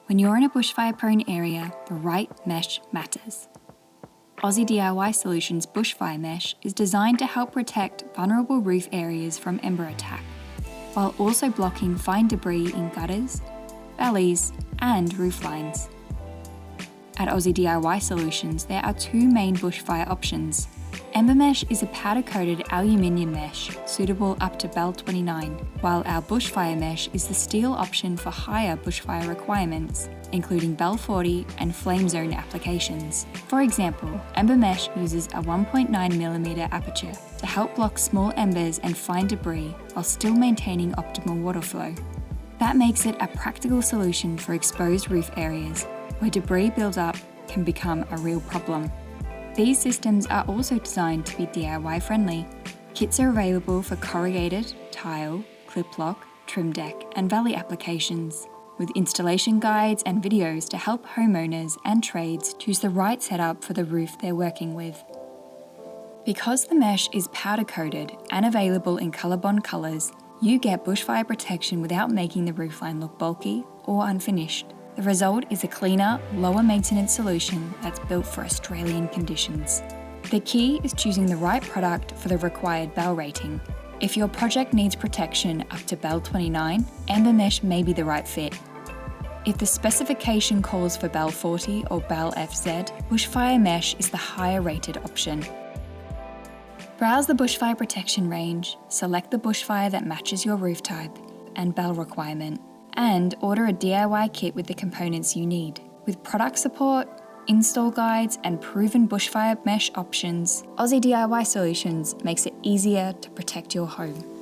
When you're in a bushfire-prone area, the right mesh matters. Aussie DIY Solutions Bushfire Mesh is designed to help protect vulnerable roof areas from ember attack, while also blocking fine debris in gutters, valleys, and roof lines. At Aussie DIY Solutions, there are two main bushfire options. Ember Mesh is a powder-coated aluminium mesh suitable up to BAL-29, while our Bushfire Mesh is the steel option for higher bushfire requirements, including BAL-40 and flame zone applications. For example, Ember Mesh uses a 1.9mm aperture to help block small embers and fine debris while still maintaining optimal water flow. That makes it a practical solution for exposed roof areas where debris build-up can become a real problem. These systems are also designed to be DIY friendly. Kits are available for corrugated, tile, Klip-Lok, Trimdek, and valley applications, with installation guides and videos to help homeowners and trades choose the right setup for the roof they're working with. Because the mesh is powder-coated and available in ColourBond colours, you get bushfire protection without making the roofline look bulky or unfinished. The result is a cleaner, lower maintenance solution that's built for Australian conditions. The key is choosing the right product for the required BAL rating. If your project needs protection up to BAL-29, Ember Mesh may be the right fit. If the specification calls for BAL-40 or BAL-FZ, Bushfire Mesh is the higher rated option. Browse the bushfire protection range, select the bushfire that matches your roof type and BAL requirement, and order a DIY kit with the components you need. With product support, install guides, and proven bushfire mesh options, Aussie DIY Solutions makes it easier to protect your home.